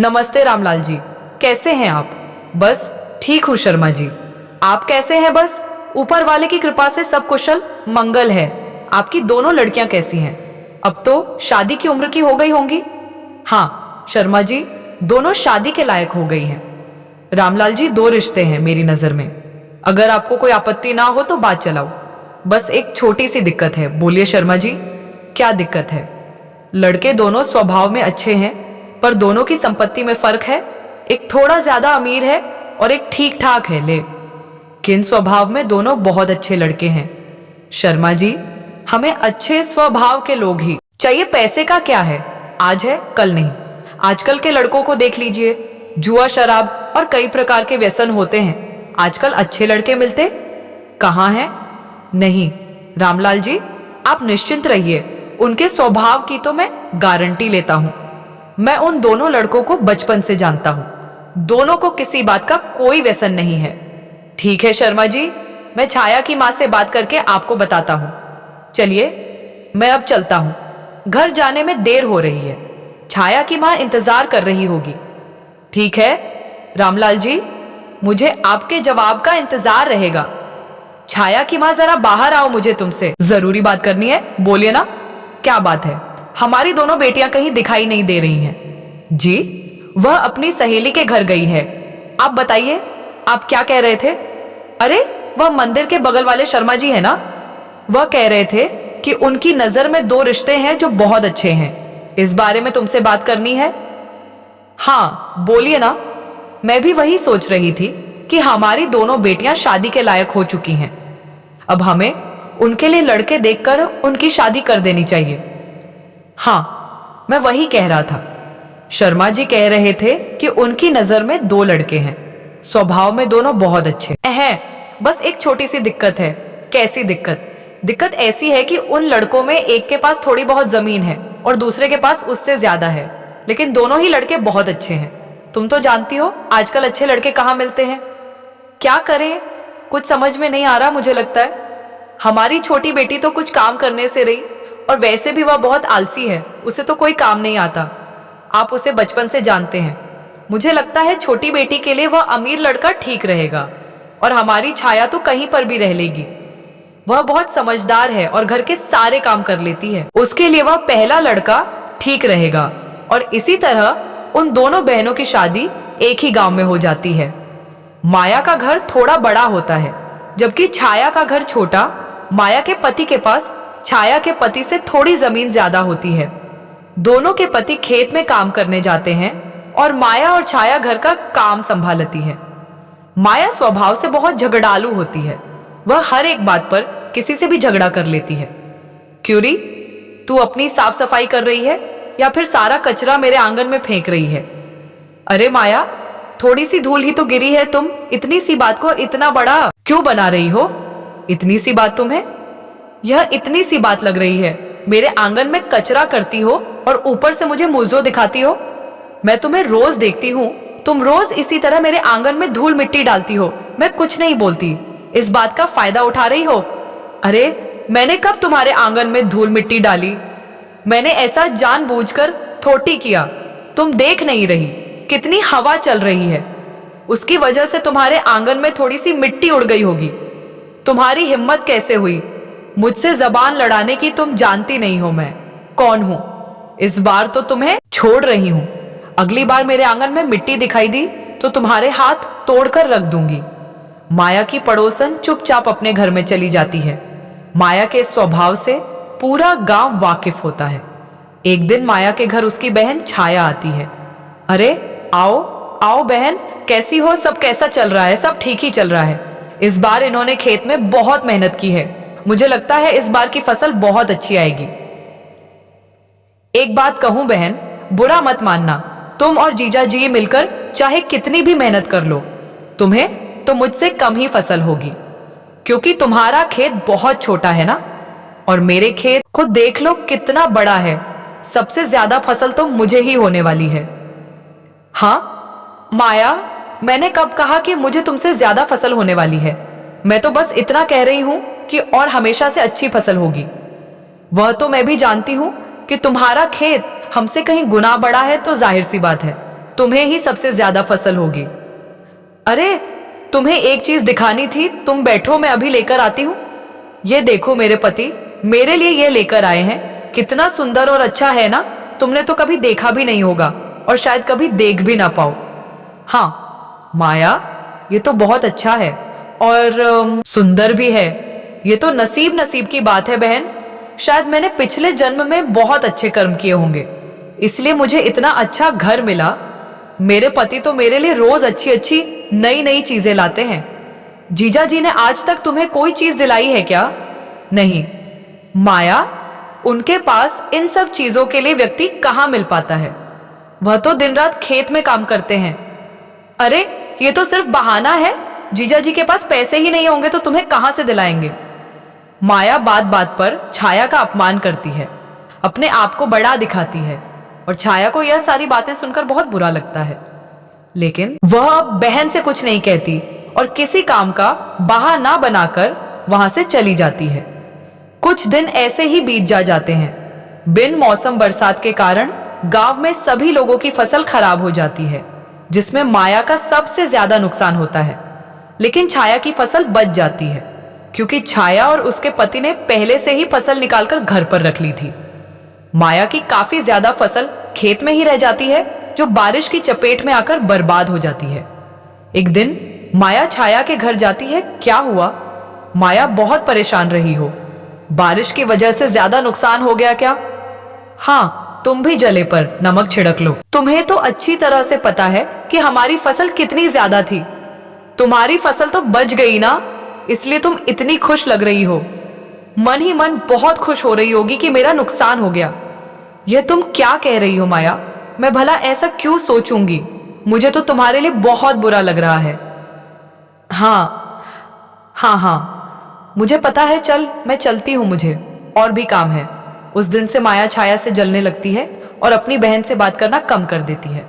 नमस्ते रामलाल जी, कैसे हैं आप? बस ठीक हूँ शर्मा जी। आप कैसे हैं? बस ऊपर वाले की कृपा से सब कुशल मंगल है। आपकी दोनों लड़कियां कैसी हैं? अब तो शादी की उम्र की हो गई होंगी। हाँ शर्मा जी, दोनों शादी के लायक हो गई हैं। रामलाल जी, दो रिश्ते हैं मेरी नजर में। अगर आपको कोई आपत्ति ना हो तो बात चलाओ। बस एक छोटी सी दिक्कत है। बोलिए शर्मा जी, क्या दिक्कत है? लड़के दोनों स्वभाव में अच्छे हैं, पर दोनों की संपत्ति में फर्क है। एक थोड़ा ज्यादा अमीर है और एक ठीक ठाक है। लेकिन स्वभाव में दोनों बहुत अच्छे लड़के हैं। शर्मा जी, हमें अच्छे स्वभाव के लोग ही चाहिए। पैसे का क्या है, आज है कल नहीं। आजकल के लड़कों को देख लीजिए, जुआ शराब और कई प्रकार के व्यसन होते हैं। आजकल अच्छे लड़के मिलते कहाँ हैं? नहीं रामलाल जी, आप निश्चिंत रहिए। उनके स्वभाव की तो मैं गारंटी लेता हूं। मैं उन दोनों लड़कों को बचपन से जानता हूं। दोनों को किसी बात का कोई व्यसन नहीं है। ठीक है शर्मा जी, मैं छाया की मां से बात करके आपको बताता हूं। चलिए मैं अब चलता हूं, घर जाने में देर हो रही है। छाया की मां इंतजार कर रही होगी। ठीक है रामलाल जी, मुझे आपके जवाब का इंतजार रहेगा। छाया की मां, जरा बाहर आओ, मुझे तुमसे जरूरी बात करनी है। बोलिए ना, क्या बात है? हमारी दोनों बेटियां कहीं दिखाई नहीं दे रही हैं। जी, वह अपनी सहेली के घर गई है। आप बताइए, आप क्या कह रहे थे? अरे, वह मंदिर के बगल वाले शर्मा जी है ना? वह कह रहे थे कि उनकी नजर में दो रिश्ते हैं जो बहुत अच्छे हैं। इस बारे में तुमसे बात करनी है। हाँ बोलिए ना। मैं भी वही सोच रही थी कि हमारी दोनों बेटियां शादी के लायक हो चुकी हैं। अब हमें उनके लिए लड़के देखकर उनकी शादी कर देनी चाहिए। हाँ, मैं वही कह रहा था। शर्मा जी कह रहे थे कि उनकी नजर में दो लड़के हैं, स्वभाव में दोनों बहुत अच्छे हैं। बस एक छोटी सी दिक्कत है। कैसी दिक्कत? दिक्कत ऐसी है कि उन लड़कों में एक के पास थोड़ी बहुत जमीन है और दूसरे के पास उससे ज्यादा है, लेकिन दोनों ही लड़के बहुत अच्छे हैं। तुम तो जानती हो आजकल अच्छे लड़के कहाँ मिलते हैं। क्या करें, कुछ समझ में नहीं आ रहा। मुझे लगता है हमारी छोटी बेटी तो कुछ काम करने से रही, और वैसे भी वह बहुत आलसी है, उसे तो कोई काम नहीं आता। आप उसे बचपन से जानते हैं। मुझे लगता है छोटी बेटी के लिए वह अमीर लड़का ठीक रहेगा, और हमारी छाया तो कहीं पर भी रह लेगी। वह बहुत समझदार है और घर के सारे काम कर लेती है। उसके लिए वह पहला लड़का ठीक रहेगा, और इसी तरह उन दोनों बहनों की शादी एक ही गांव में हो जाती है। माया का घर थोड़ा बड़ा होता है, जबकि छाया का घर छोटा। माया के पति के पास छाया के पति से थोड़ी जमीन ज्यादा होती है। दोनों के पति खेत में काम करने जाते हैं और माया और छाया घर का काम संभालती है। माया स्वभाव से बहुत झगड़ालू होती है। वह हर एक बात पर किसी से भी झगड़ा कर लेती है। क्यूरी, तू अपनी साफ सफाई कर रही है या फिर सारा कचरा मेरे आंगन में फेंक रही है? अरे माया, थोड़ी सी धूल ही तो गिरी है, तुम इतनी सी बात को इतना बड़ा क्यों बना रही हो? इतनी सी बात तुम्हें? यह इतनी सी बात लग रही है? मेरे आंगन में कचरा करती हो और ऊपर से मुझे मुझो दिखाती हो। मैं तुम्हें रोज देखती हूँ, तुम रोज इसी तरह मेरे आंगन में धूल मिट्टी डालती हो। मैं कुछ नहीं बोलती, इस बात का फायदा उठा रही हो। अरे, मैंने कब तुम्हारे आंगन में धूल मिट्टी डाली? मैंने ऐसा जानबूझकर थोड़ी किया। तुम देख नहीं रही कितनी हवा चल रही है, उसकी वजह से तुम्हारे आंगन में थोड़ी सी मिट्टी उड़ गई होगी। तुम्हारी हिम्मत कैसे हुई मुझसे जबान लड़ाने की? तुम जानती नहीं हो मैं कौन हूं। इस बार तो तुम्हें छोड़ रही हूं। अगली बार मेरे आंगन में मिट्टी दिखाई दी तो तुम्हारे हाथ तोड़कर रख दूंगी। माया की पड़ोसन चुपचाप अपने घर में चली जाती है। माया के स्वभाव से पूरा गांव वाकिफ होता है। एक दिन माया के घर उसकी बहन छाया आती है। अरे आओ आओ बहन, कैसी हो? सब कैसा चल रहा है? सब ठीक ही चल रहा है। इस बार इन्होंने खेत में बहुत मेहनत की है। मुझे लगता है इस बार की फसल बहुत अच्छी आएगी। एक बात कहूं बहन, बुरा मत मानना। तुम और जीजा जी मिलकर चाहे कितनी भी मेहनत कर लो, तुम्हें तो मुझसे कम ही फसल होगी, क्योंकि तुम्हारा खेत बहुत छोटा है ना, और मेरे खेत को देख लो कितना बड़ा है। सबसे ज्यादा फसल तो मुझे ही होने वाली है। हाँ माया, मैंने कब कहा कि मुझे तुमसे ज्यादा फसल होने वाली है? मैं तो बस इतना कह रही हूं कि और हमेशा से अच्छी फसल होगी। वह तो मैं भी जानती हूं कि तुम्हारा खेत हमसे कहीं गुना बड़ा है, तो जाहिर सी बात है तुम्हें ही सबसे ज्यादा फसल होगी। अरे, तुम्हें एक चीज दिखानी थी, तुम बैठो, मैं अभी लेकर आती हूँ। ये देखो मेरे पति मेरे लिए ये लेकर आए हैं। कितना सुंदर और अच्छा है ना। तुमने तो कभी देखा भी नहीं होगा और शायद कभी देख भी ना पाओ। हाँ माया, ये तो बहुत अच्छा है और सुंदर भी है। ये तो नसीब नसीब की बात है बहन। शायद मैंने पिछले जन्म में बहुत अच्छे कर्म किए होंगे, इसलिए मुझे इतना अच्छा घर मिला। मेरे पति तो मेरे लिए रोज अच्छी अच्छी नई नई चीजें लाते हैं। जीजा जी ने आज तक तुम्हें कोई चीज दिलाई है क्या? नहीं माया, उनके पास इन सब चीजों के लिए व्यक्ति कहाँ मिल पाता है। वह तो दिन रात खेत में काम करते हैं। अरे, ये तो सिर्फ बहाना है। जीजा जी के पास पैसे ही नहीं होंगे तो तुम्हें कहां से दिलाएंगे। माया बात बात पर छाया का अपमान करती है, अपने आप को बड़ा दिखाती है और छाया को यह सारी बातें सुनकर बहुत बुरा लगता है। लेकिन वह अब बहन से कुछ नहीं कहती और किसी काम का बहाना बनाकर वहां से चली जाती है। कुछ दिन ऐसे ही बीत जाते हैं। बिन मौसम बरसात के कारण गांव में सभी लोगों की फसल खराब हो जाती है, जिसमें माया का सबसे ज्यादा नुकसान होता है। लेकिन छाया की फसल बच जाती है, क्योंकि छाया और उसके पति ने पहले से ही फसल निकालकर घर पर रख ली थी। माया की काफी ज्यादा फसल खेत में ही रह जाती है, जो बारिश की चपेट में आकर बर्बाद हो जाती है। एक दिन माया छाया के घर जाती है। क्या हुआ? माया बहुत परेशान रही हो। बारिश की वजह से ज्यादा नुकसान हो गया क्या? हाँ, तुम भी जले पर नमक छिड़क लो। तुम्हें तो अच्छी तरह से पता है कि हमारी फसल कितनी ज्यादा थी। तुम्हारी फसल तो बच गई ना, इसलिए तुम इतनी खुश लग रही हो। मन ही मन बहुत खुश हो रही होगी कि मेरा नुकसान हो गया। यह तुम क्या कह रही हो माया? मैं भला ऐसा क्यों सोचूंगी? मुझे तो तुम्हारे लिए बहुत बुरा लग रहा है। हाँ, मुझे पता है। चल, मैं चलती हूँ, मुझे और भी काम है। उस दिन से माया छाया से जलने लगती है और अपनी बहन से बात करना कम कर देती है।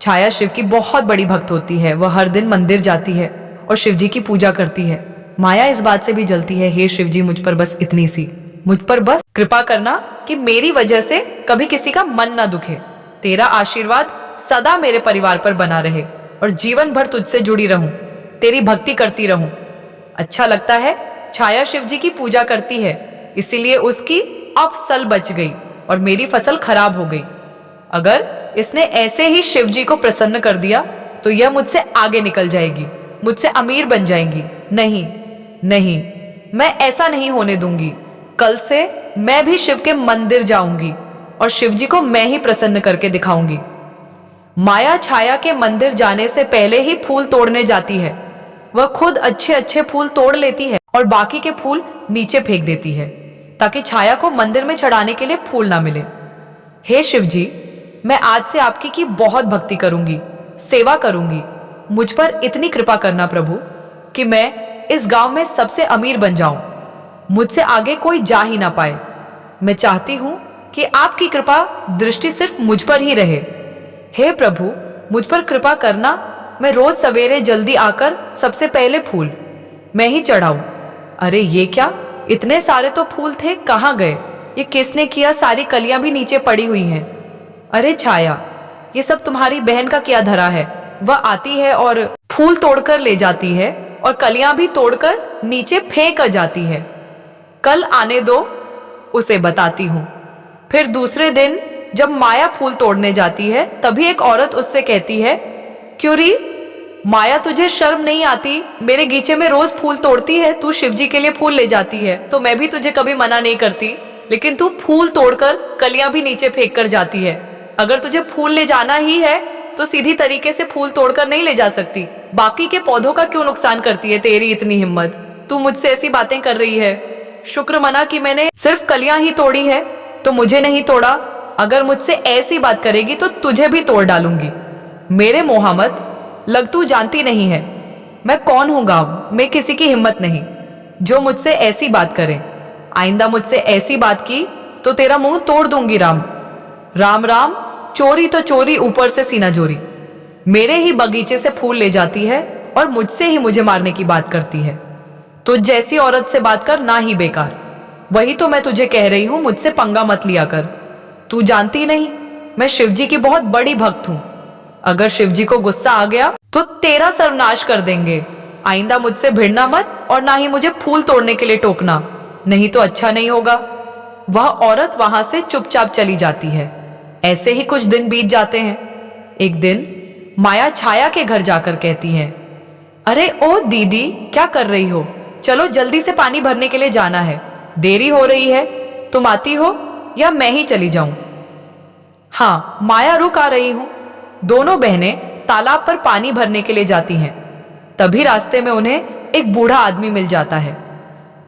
छाया शिव की बहुत बड़ी भक्त होती है। वह हर दिन मंदिर जाती है और शिव जी की पूजा करती है। माया इस बात से भी जलती है। हे शिव जी, मुझ पर बस इतनी सी, मुझ पर बस कृपा करना कि मेरी वजह से कभी किसी का मन ना दुखे। तेरा आशीर्वाद सदा मेरे परिवार पर बना रहे और जीवन भर तुझसे जुड़ी रहूं, तेरी भक्ति करती रहूं। अच्छा लगता है। छाया शिव जी की पूजा करती है, इसीलिए उसकी अब सल बच गई और मेरी फसल खराब हो गई। अगर इसने ऐसे ही शिव जी को प्रसन्न कर दिया तो यह मुझसे आगे निकल जाएगी, मुझसे अमीर बन जाएंगी। नहीं नहीं, मैं ऐसा नहीं होने दूंगी। कल से मैं भी शिव के मंदिर जाऊंगी और शिव जी को मैं ही प्रसन्न करके दिखाऊंगी। माया छाया के मंदिर जाने से पहले ही फूल तोड़ने जाती है। वह खुद अच्छे अच्छे फूल तोड़ लेती है और बाकी के फूल नीचे फेंक देती है, ताकि छाया को मंदिर में चढ़ाने के लिए फूल ना मिले। हे शिव जी, मैं आज से आपकी की बहुत भक्ति करूंगी, सेवा करूंगी। मुझ पर इतनी कृपा करना प्रभु कि मैं इस गांव में सबसे अमीर बन जाऊं, मुझसे आगे कोई जा ही ना पाए। मैं चाहती हूं कि आपकी कृपा दृष्टि सिर्फ मुझ पर ही रहे। हे प्रभु, मुझ पर कृपा करना। मैं रोज सवेरे जल्दी आकर सबसे पहले फूल मैं ही चढ़ाऊं। अरे ये क्या, इतने सारे तो फूल थे, कहाँ गए? ये किसने किया? सारी कलियां भी नीचे पड़ी हुई हैं। अरे छाया, ये सब तुम्हारी बहन का क्या धरा है? वह आती है और फूल तोड़कर ले जाती है और कलियां भी तोड़कर नीचे फेंक कर जाती है। कल आने दो, उसे बताती हूँ। फिर दूसरे दिन जब माया फूल तोड़ने जाती है, तभी एक औरत उससे कहती है, क्यों री माया, तुझे शर्म नहीं आती? मेरे गीचे में रोज फूल तोड़ती है, तू शिव जी के लिए फूल ले जाती है तो मैं भी तुझे कभी मना नहीं करती, लेकिन तू फूल तोड़कर कलियां भी नीचे फेंक कर जाती है। अगर तुझे फूल ले जाना ही है तो सीधी तरीके से फूल तोड़कर नहीं ले जा सकती। बाकी के पौधों का क्यों नुकसान करती है? तेरी इतनी हिम्मत, तू मुझसे ऐसी बातें कर रही है। शुक्र मना कि मैंने सिर्फ कलियां ही तोड़ी है, तो मुझे नहीं तोड़ा। अगर मुझसे ऐसी बात करेगी तो तुझे भी तोड़ डालूंगी। मेरे मोहम्मद, लग तू जानती नहीं है मैं कौन हूं गांव में, किसी की हिम्मत नहीं जो मुझसे ऐसी बात करे। आइंदा मुझसे ऐसी बात की तो तेरा मुंह तोड़ दूंगी। राम राम राम, चोरी तो चोरी, ऊपर से सीना जोरी। मेरे ही बगीचे से फूल ले जाती है और मुझसे ही मुझे मारने की बात करती है। तुझ जैसी औरत से बात कर ना ही बेकार। वही तो मैं तुझे कह रही हूं, मुझसे पंगा मत लिया कर। तू जानती नहीं, मैं शिवजी की बहुत बड़ी भक्त हूं। अगर शिवजी को गुस्सा आ गया तो तेरा सर्वनाश कर देंगे। आइंदा मुझसे भिड़ना मत और ना ही मुझे फूल तोड़ने के लिए टोकना, नहीं तो अच्छा नहीं होगा। वह औरत वहां से चुपचाप चली जाती है। ऐसे ही कुछ दिन बीत जाते हैं। एक दिन माया छाया के घर जाकर कहती है, अरे ओ दीदी, क्या कर रही हो? चलो जल्दी से पानी भरने के लिए जाना है, देरी हो रही है। तुम आती हो या मैं ही चली जाऊं? हाँ, माया रुक आ रही हूं। दोनों बहनें तालाब पर पानी भरने के लिए जाती हैं। तभी रास्ते में उन्हें एक बूढ़ा आदमी मिल जाता है।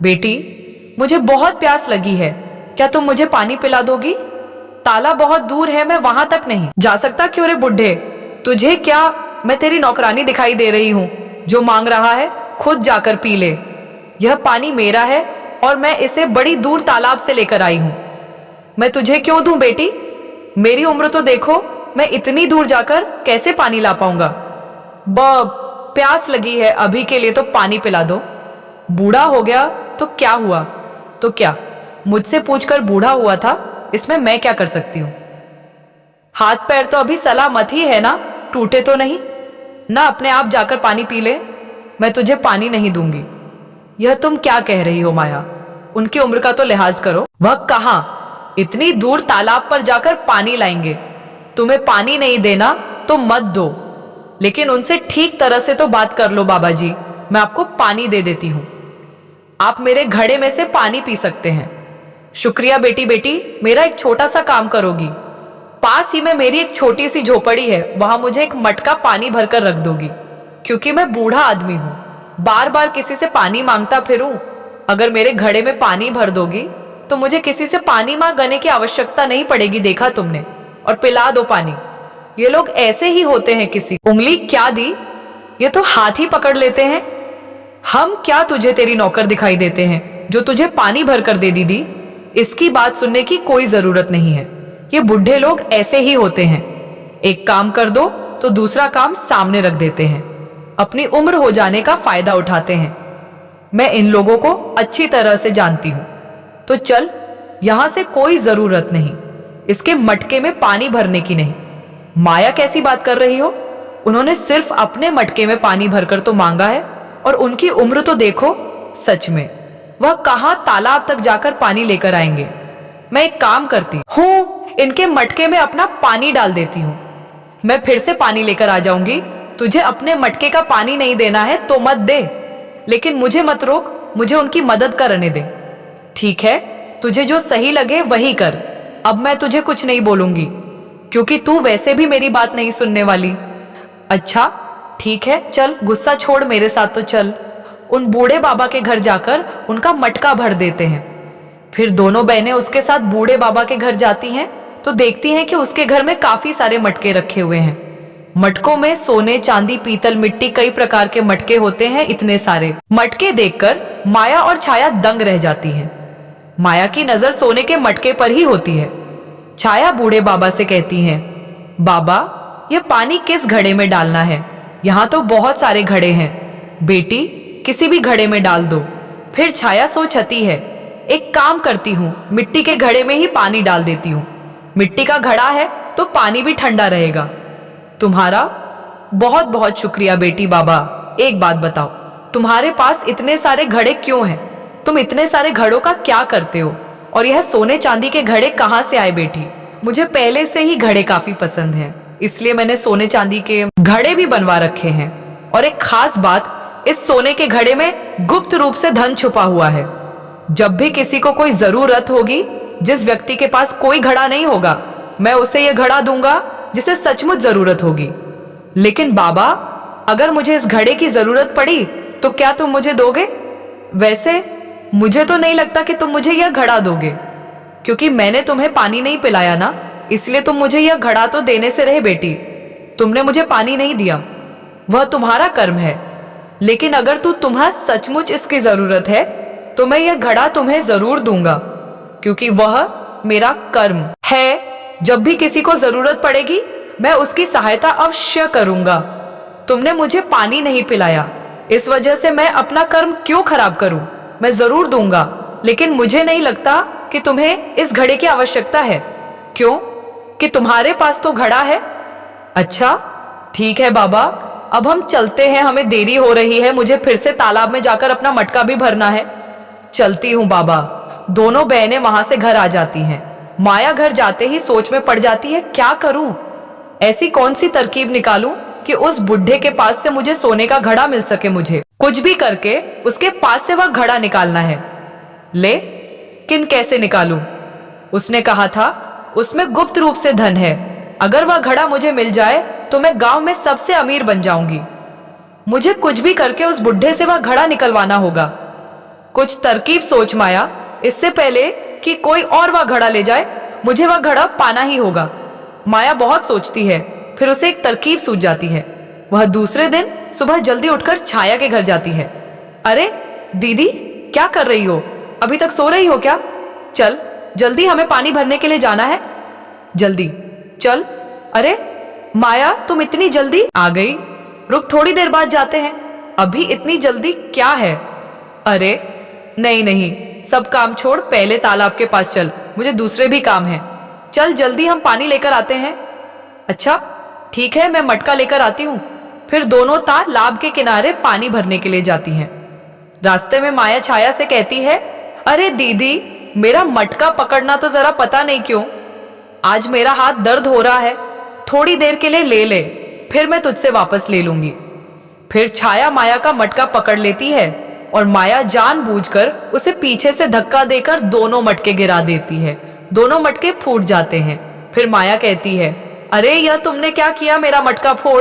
बेटी, मुझे बहुत प्यास लगी है, क्या तुम मुझे पानी पिला दोगी? तालाब बहुत दूर है, मैं वहां तक नहीं जा सकता। क्यों रे बुढ़े, तुझे क्या मैं तेरी नौकरानी दिखाई दे रही हूं? जो मांग रहा है खुद जाकर पी ले। यह पानी मेरा है और मैं इसे बड़ी दूर तालाब से लेकर आई हूं। मैं तुझे क्यों दूं बेटी? मेरी उम्र तो देखो, मैं इतनी दूर जाकर कैसे पानी ला पाऊंगा? प्यास लगी है, अभी के लिए तो पानी पिला दो। बूढ़ा हो गया तो क्या हुआ? तो क्या मुझसे पूछकर बूढ़ा हुआ था, इसमें मैं क्या कर सकती हूँ? हाथ पैर तो अभी सलामत ही है ना, टूटे तो नहीं ना? अपने आप जाकर पानी पी ले, मैं तुझे पानी नहीं दूंगी। यह तुम क्या कह रही हो माया? उनकी उम्र का तो लिहाज करो। वह कहाँ इतनी दूर तालाब पर जाकर पानी लाएंगे? तुम्हें पानी नहीं देना तो मत दो, लेकिन उनसे ठीक तरह से तो बात कर लो। बाबा जी, मैं आपको पानी दे देती हूँ, आप मेरे घड़े में से पानी पी सकते हैं। शुक्रिया बेटी। बेटी, मेरा एक छोटा सा काम करोगी? पास ही में मेरी एक छोटी सी झोपड़ी है, वहां मुझे एक मटका पानी भरकर रख दोगी? क्योंकि मैं बूढ़ा आदमी हूं, बार बार किसी से पानी मांगता फिरूं। अगर मेरे घड़े में पानी भर दोगी तो मुझे किसी से पानी मांगने की आवश्यकता नहीं पड़ेगी, देखा तुमने। और पिला दो पानी। ये लोग ऐसे ही होते हैं, किसी उंगली क्या दी, ये तो हाथ ही पकड़ लेते हैं। हम क्या तुझे तेरी नौकर दिखाई देते हैं जो तुझे पानी भर कर दे? दीदी, इसकी बात सुनने की कोई जरूरत नहीं है। ये बुढ़े लोग ऐसे ही होते हैं, एक काम कर दो तो दूसरा काम सामने रख देते हैं, अपनी उम्र हो जाने का फायदा उठाते हैं। मैं इन लोगों को अच्छी तरह से जानती हूं। तो चल, यहां से कोई जरूरत नहीं इसके मटके में पानी भरने की। नहीं, माया कैसी बात कर रही हो? उन्होंने सिर्फ अपने मटके में पानी भरकर तो मांगा है, और उनकी उम्र तो देखो। सच में वह कहां तालाब तक जाकर पानी लेकर आएंगे? मैं एक काम करती हूँ, इनके मटके में अपना पानी डाल देती हूँ। मैं फिर से पानी लेकर आ जाऊंगी। तुझे अपने मटके का पानी नहीं देना है तो मत दे, लेकिन मुझे मत रोक, मुझे उनकी मदद करने दे। ठीक है, तुझे जो सही लगे वही कर। अब मैं तुझे कुछ नहीं बोलूंगी, क्योंकि तू वैसे भी मेरी बात नहीं सुनने वाली। अच्छा ठीक है, चल गुस्सा छोड़, मेरे साथ तो चल। उन बूढ़े बाबा के घर जाकर उनका मटका भर देते हैं। फिर दोनों बहनें उसके साथ बूढ़े बाबा के घर जाती हैं तो देखती हैं कि उसके घर में काफी सारे मटके रखे हुए हैं। मटकों में सोने, चांदी, पीतल, मिट्टी, कई प्रकार के मटके होते हैं। इतने सारे मटके देखकर माया और छाया दंग रह जाती हैं। माया की नजर सोने के मटके पर ही होती है। छाया बूढ़े बाबा से कहती है, बाबा, यह पानी किस घड़े में डालना है? यहाँ तो बहुत सारे घड़े हैं। बेटी, किसी भी घड़े में डाल दो। फिर छाया सोचती है, एक काम करती हूँ, मिट्टी के घड़े में ही पानी डाल देती हूँ। मिट्टी का घड़ा है तो पानी भी ठंडा रहेगा। तुम्हारा बहुत बहुत शुक्रिया बेटी। बाबा, एक बात बताओ, तुम्हारे पास इतने सारे घड़े क्यों हैं? तुम इतने सारे घड़ों का क्या करते हो? और यह सोने चांदी के घड़े कहाँ से आए? बेटी, मुझे पहले से ही घड़े काफी पसंद हैं, इसलिए मैंने सोने चांदी के घड़े भी बनवा रखे हैं। और एक खास बात, इस सोने के घड़े में गुप्त रूप से धन छुपा हुआ है। जब भी किसी को कोई जरूरत होगी, जिस व्यक्ति के पास कोई घड़ा नहीं होगा, मैं उसे यह घड़ा दूंगा जिसे सचमुच जरूरत होगी। लेकिन बाबा, अगर मुझे इस घड़े की जरूरत पड़ी तो क्या तुम मुझे दोगे? वैसे मुझे तो नहीं लगता कि तुम मुझे यह घड़ा दोगे, क्योंकि मैंने तुम्हें पानी नहीं पिलाया ना, इसलिए तुम मुझे यह घड़ा तो देने से रहे। बेटी, तुमने मुझे पानी नहीं दिया, वह तुम्हारा कर्म है। लेकिन अगर तुम्हें सचमुच इसकी जरूरत है तो मैं यह घड़ा तुम्हें जरूर दूंगा, क्योंकि वह मेरा कर्म है। जब भी किसी को जरूरत पड़ेगी, मैं उसकी सहायता अवश्य करूंगा। तुमने मुझे पानी नहीं पिलाया, इस वजह से मैं अपना कर्म क्यों खराब करूं? मैं जरूर दूंगा, लेकिन मुझे नहीं लगता कि तुम्हें इस घड़े की आवश्यकता है। क्यों? कि तुम्हारे पास तो घड़ा है। अच्छा, ठीक है बाबा, अब हम चलते हैं, हमें देरी हो रही है, मुझे फिर से तालाब में जाकर अपना मटका भी भरना है। चलती हूँ बाबा। दोनों बहनें वहां से घर आ जाती हैं। माया घर जाते ही सोच में पड़ जाती है, क्या करूं? ऐसी कौन सी तरकीब निकालूं कि उस बुढ़े के पास से मुझे सोने का घड़ा मिल सके। मुझे कुछ भी करके उसके पास से वह घड़ा निकालना है। लेकिन कैसे निकालूं? उसने कहा था उसमें गुप्त रूप से धन है, अगर वह घड़ा मुझे मिल जाए तो मैं गांव में सबसे अमीर बन जाऊंगी। मुझे कुछ भी करके उस बुढ़े से वह घड़ा निकलवाना होगा। कुछ तरकीब सोच माया, इससे पहले कि कोई और वह घड़ा ले जाए, मुझे वह घड़ा पाना ही होगा। माया बहुत सोचती है, फिर उसे एक तरकीब सूझ जाती है। वह दूसरे दिन सुबह जल्दी उठकर छाया के घर जाती है। अरे दीदी, क्या कर रही हो? अभी तक सो रही हो क्या? चल जल्दी, हमें पानी भरने के लिए जाना है। जल्दी चल। अरे माया, तुम इतनी जल्दी आ गई? रुक, थोड़ी देर बाद जाते हैं। अभी इतनी जल्दी क्या है? अरे नहीं नहीं, सब काम छोड़, पहले तालाब के पास चल, मुझे दूसरे भी काम हैं। चल जल्दी, हम पानी लेकर आते हैं। अच्छा ठीक है, मैं मटका लेकर आती हूँ। फिर दोनों तालाब के किनारे पानी भरने के लिए जाती हैं। रास्ते में माया छाया से कहती है, अरे दीदी, मेरा मटका पकड़ना तो जरा पता नहीं क्यों आज मेरा हाथ दर्द हो रहा है, थोड़ी देर के लिए ले ले, फिर मैं तुझसे वापस ले लूंगी। फिर छाया माया का मटका पकड़ लेती है और माया जानबूझकर उसे पीछे से धक्का देकर दोनों मटके गिरा देती है। दोनों मटके फूट जाते हैं। फिर माया कहती है, अरे यह तुमने क्या किया, मेरा मटका फोड़